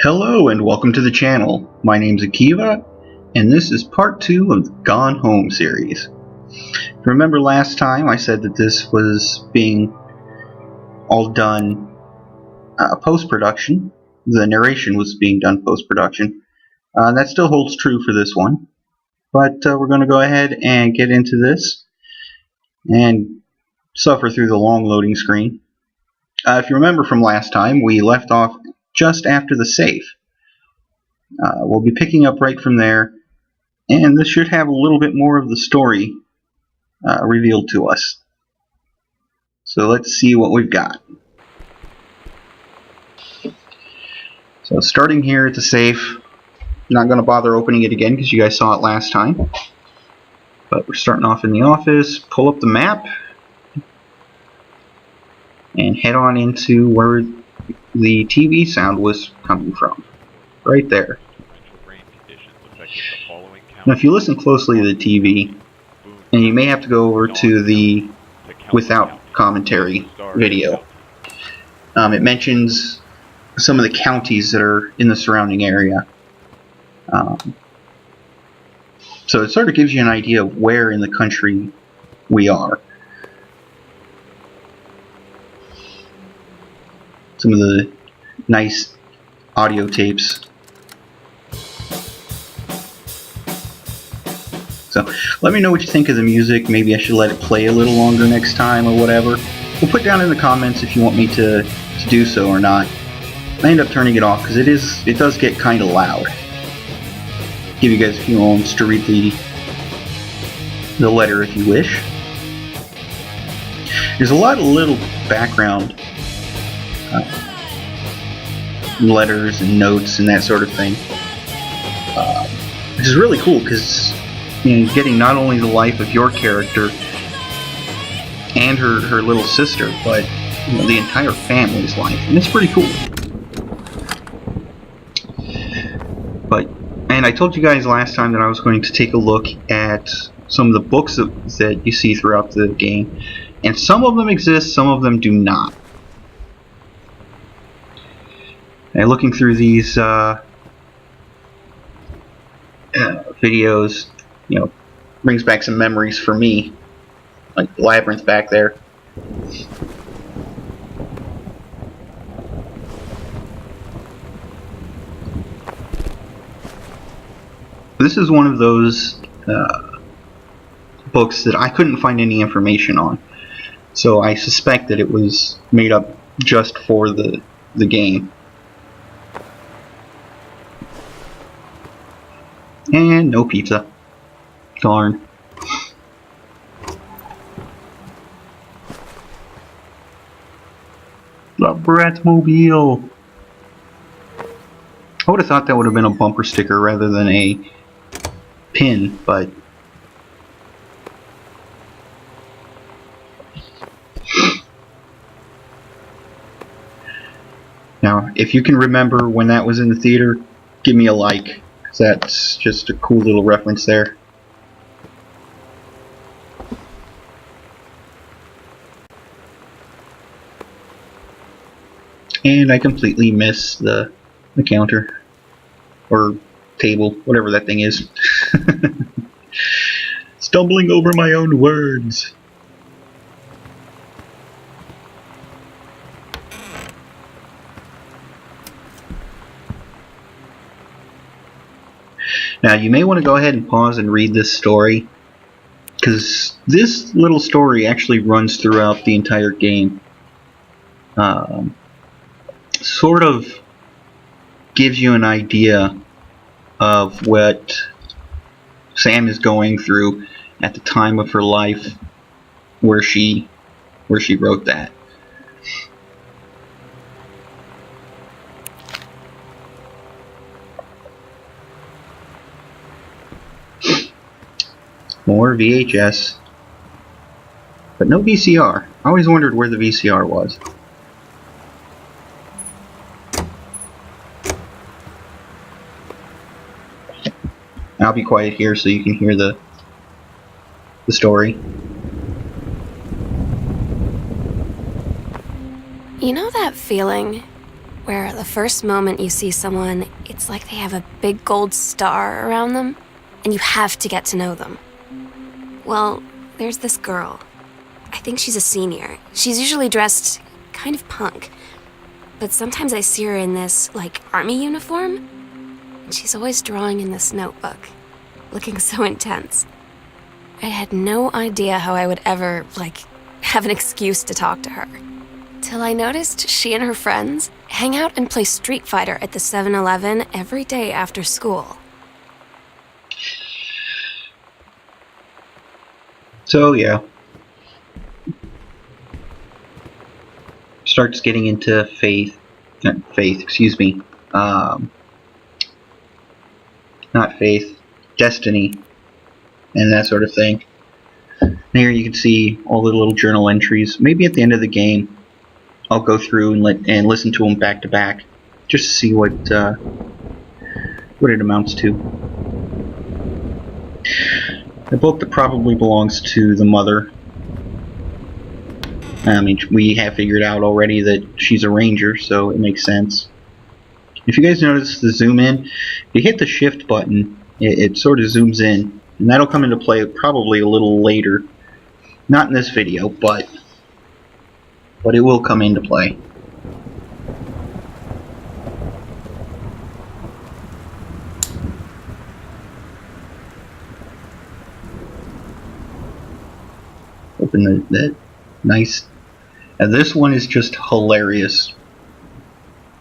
Hello and welcome to the channel. My name's Akiva, and this is part 2 of the Gone Home series. Remember last time I said that this was being all done post-production. The narration was being done post-production. That still holds true for this one. But we're going to go ahead and get into this and suffer through the long loading screen. If you remember from last time, we left off just after the safe. We'll be picking up right from there, and this should have a little bit more of the story revealed to us. So let's see what we've got. So starting here at the safe, not going to bother opening it again because you guys saw it last time. But we're starting off in the office, pull up the map, and head on into where the TV sound was coming from. Right there. Now if you listen closely to the TV, and you may have to go over to the without commentary video, it mentions some of the counties that are in the surrounding area. So it sort of gives you an idea of where in the country we are. Some of the nice audio tapes. So let me know what you think of the music. Maybe I should let it play a little longer next time or whatever. We'll put down in the comments if you want me to do so or not. I end up turning it off because it does get kind of loud. Give you guys a few moments to read the letter if you wish. There's a lot of little background letters and notes and that sort of thing, which is really cool because you're getting not only the life of your character and her little sister, but the entire family's life, and it's pretty cool. And I told you guys last time that I was going to take a look at some of the books that you see throughout the game, and some of them exist, some of them do not. And looking through these videos, brings back some memories for me, like the labyrinth back there. This is one of those books that I couldn't find any information on, so I suspect that it was made up just for the game. And no pizza. Darn. The Bratmobile. I would have thought that would have been a bumper sticker rather than a pin, but now if you can remember when that was in the theater, give me a like. That's just a cool little reference there. And I completely miss the counter. Or table, whatever that thing is. Stumbling over my own words. Now you may want to go ahead and pause and read this story, because this little story actually runs throughout the entire game. Sort of gives you an idea of what Sam is going through at the time of her life where she wrote that. More VHS, but no VCR. I always wondered where the VCR was. I'll be quiet here so you can hear the story. You know that feeling where the first moment you see someone, it's like they have a big gold star around them, and you have to get to know them. Well, there's this girl. I think she's a senior. She's usually dressed kind of punk, but sometimes I see her in this, like, army uniform, and she's always drawing in this notebook, looking so intense. I had no idea how I would ever, have an excuse to talk to her. Till I noticed she and her friends hang out and play Street Fighter at the 7-Eleven every day after school. So, yeah. Starts getting into destiny, and that sort of thing. And here you can see all the little journal entries. Maybe at the end of the game, I'll go through and listen to them back to back, just to see what it amounts to. A book that probably belongs to the mother. I mean, we have figured out already that she's a ranger, so it makes sense. If you guys notice the zoom in, if you hit the shift button, it sort of zooms in, and that'll come into play probably a little later. Not in this video, but it will come into play. Open that nice. And this one is just hilarious.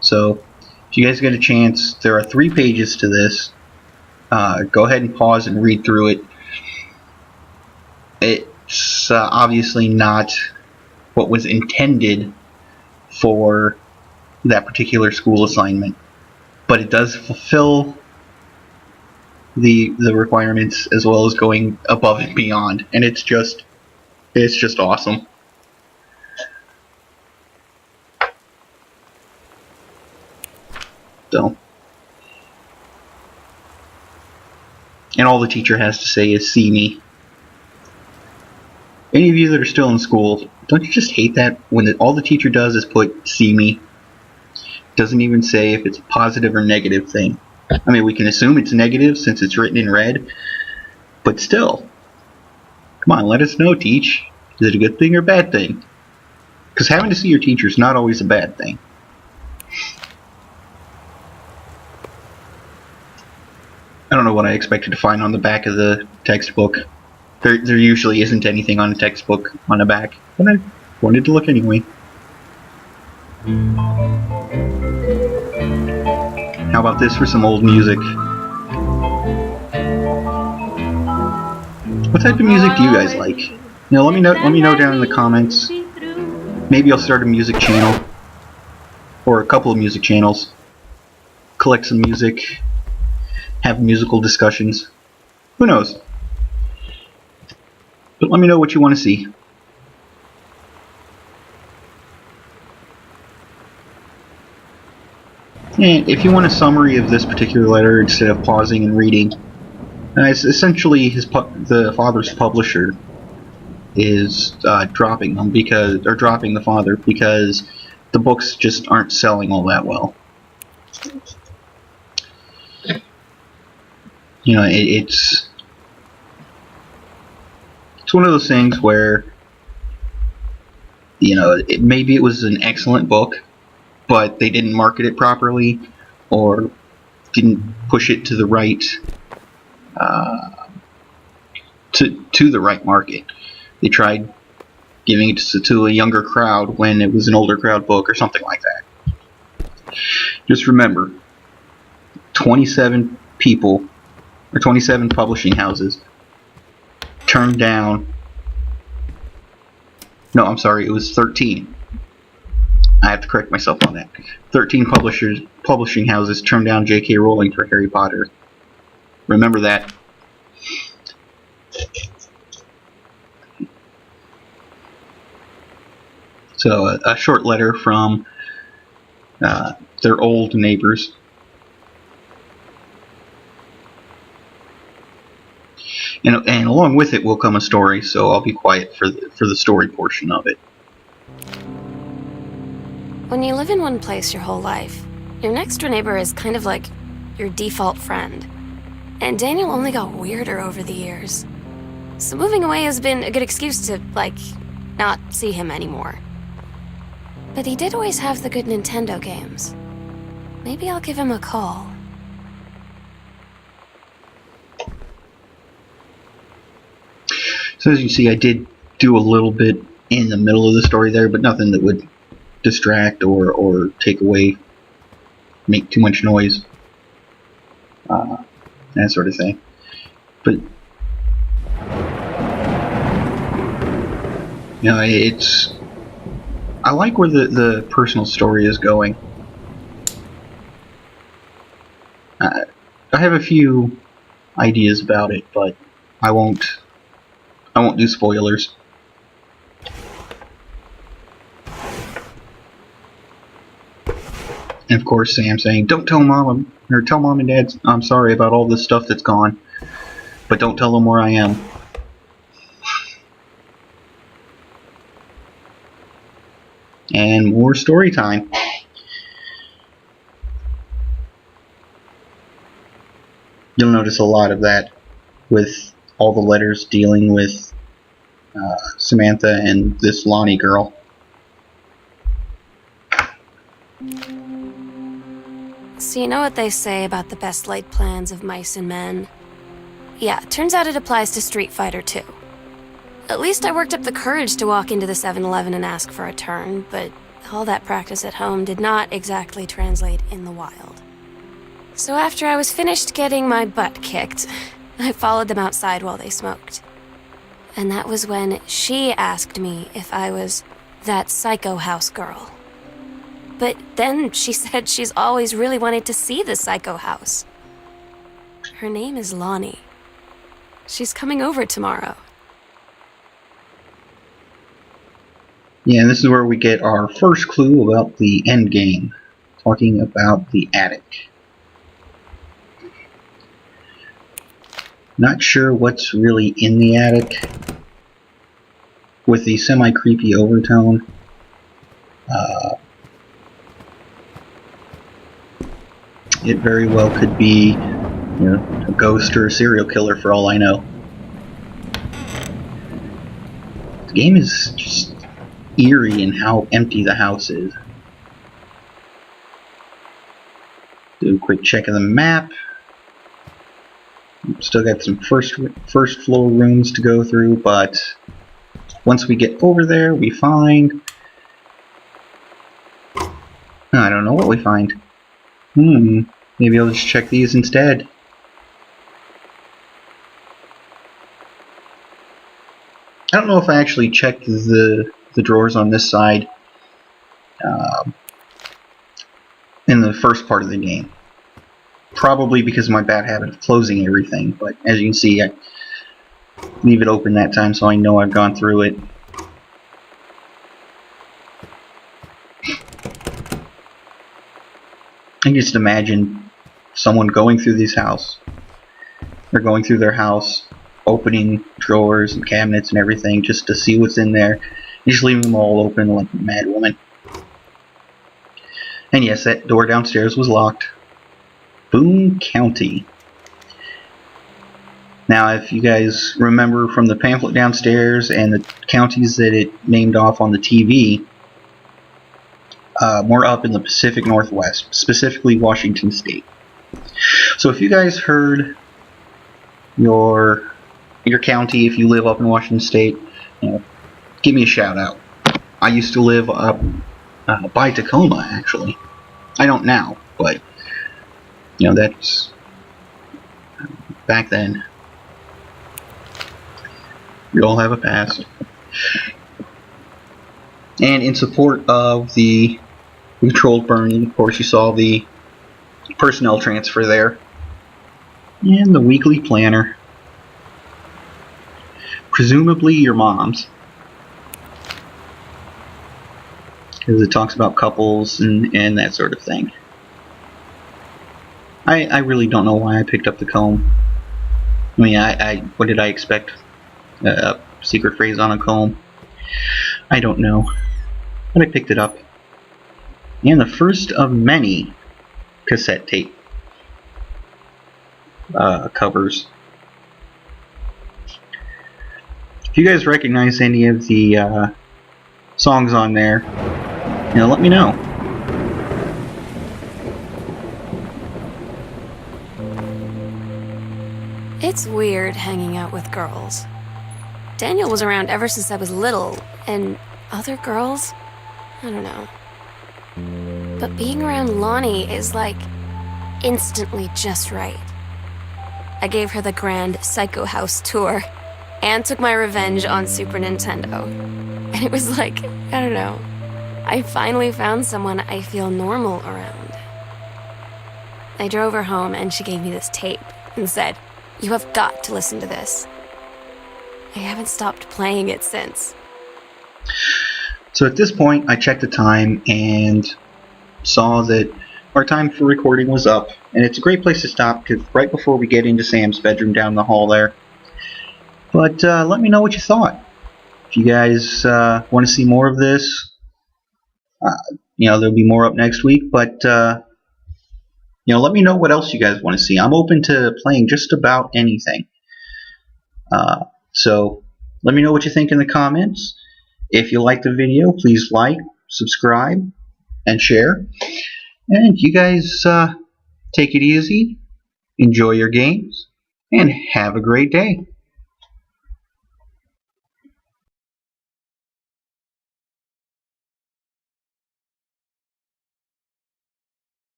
So, if you guys get a chance, there are 3 pages to this. Go ahead and pause and read through it. It's obviously not what was intended for that particular school assignment, but it does fulfill the requirements as well as going above and beyond, and it's just awesome. So, and all the teacher has to say is "see me." Any of you that are still in school, don't you just hate that when all the teacher does is put "see me"? Doesn't even say if it's a positive or negative thing. I mean, we can assume it's negative since it's written in red, but still, come on, let us know, teach. Is it a good thing or a bad thing? Because having to see your teacher is not always a bad thing. I don't know what I expected to find on the back of the textbook. There usually isn't anything on a textbook on the back, but I wanted to look anyway. How about this for some old music? What type of music do you guys like? You know, let me know down in the comments. Maybe I'll start a music channel, or a couple of music channels. Collect some music, have musical discussions. Who knows? But let me know what you want to see. And if you want a summary of this particular letter instead of pausing and reading, it's essentially the father's publisher is dropping the father because the books just aren't selling all that well. You know, it's one of those things where, you know, maybe it was an excellent book, but they didn't market it properly or didn't push it to the right to the right market. They tried giving it to a younger crowd when it was an older crowd book or something like that. Just remember, 27 people or 27 publishing houses turned down. No, I'm sorry, it was 13. I have to correct myself on that. 13 publishing houses turned down J.K. Rowling for Harry Potter. Remember that. So, a short letter from their old neighbors. And along with it will come a story, so I'll be quiet for the story portion of it. When you live in one place your whole life, your next door neighbor is kind of like your default friend. And Daniel only got weirder over the years. So moving away has been a good excuse to, like, not see him anymore. But he did always have the good Nintendo games. Maybe I'll give him a call. So as you see, I did do a little bit in the middle of the story there, but nothing that would distract or take away, make too much noise, that sort of thing. But you know, I like where the personal story is going. I have a few ideas about it, but I won't do spoilers. And of course, Sam saying, "Don't tell mom, or tell mom and dad I'm sorry about all this stuff that's gone, but don't tell them where I am." And more story time. You'll notice a lot of that with all the letters dealing with Samantha and this Lonnie girl. So you know what they say about the best laid plans of mice and men? Yeah, turns out it applies to Street Fighter too. At least I worked up the courage to walk into the 7-Eleven and ask for a turn, but all that practice at home did not exactly translate in the wild. So after I was finished getting my butt kicked, I followed them outside while they smoked. And that was when she asked me if I was that psycho house girl. But then she said she's always really wanted to see the psycho house. Her name is Lonnie. She's coming over tomorrow. Yeah, and this is where we get our first clue about the end game, talking about the attic. Not sure what's really in the attic with the semi-creepy overtone. It very well could be, you know, a ghost or a serial killer for all I know. The game is just eerie in how empty the house is. Do a quick check of the map. Still got some first floor rooms to go through, but once we get over there, we find... I don't know what we find. Maybe I'll just check these instead. I don't know if I actually checked the drawers on this side in the first part of the game. Probably because of my bad habit of closing everything, but as you can see, I leave it open that time so I know I've gone through it. I can just imagine someone going through this house, or going through their house, opening drawers and cabinets and everything just to see what's in there, just leaving them all open like a mad woman. And yes, that door downstairs was locked. Boone County. Now, if you guys remember from the pamphlet downstairs and the counties that it named off on the TV, more up in the Pacific Northwest, specifically Washington State. So if you guys heard your county, if you live up in Washington State, you know, give me a shout out. I used to live up by Tacoma, actually. I don't now, but you know, that's back then. We all have a past. And in support of the controlled burning, of course, you saw the personnel transfer there. And the weekly planner. Presumably your mom's. Because it talks about couples and that sort of thing. I really don't know why I picked up the comb. I mean, what did I expect? A secret phrase on a comb? I don't know. But I picked it up. and the first of many cassette tape covers. If you guys recognize any of the songs on there, let me know. It's weird hanging out with girls. Daniel was around ever since I was little, and other girls? I don't know. But being around Lonnie is like instantly just right. I gave her the grand Psycho House tour and took my revenge on Super Nintendo. And it was like, I don't know, I finally found someone I feel normal around. I drove her home and she gave me this tape and said, "You have got to listen to this." I haven't stopped playing it since. So at this point, I checked the time and saw that our time for recording was up. And it's a great place to stop because right before we get into Sam's bedroom down the hall there. But let me know what you thought. If you guys want to see more of this, there'll be more up next week. But let me know what else you guys want to see. I'm open to playing just about anything. So let me know what you think in the comments. If you like the video, please like, subscribe, and share. And you guys take it easy, enjoy your games, and have a great day.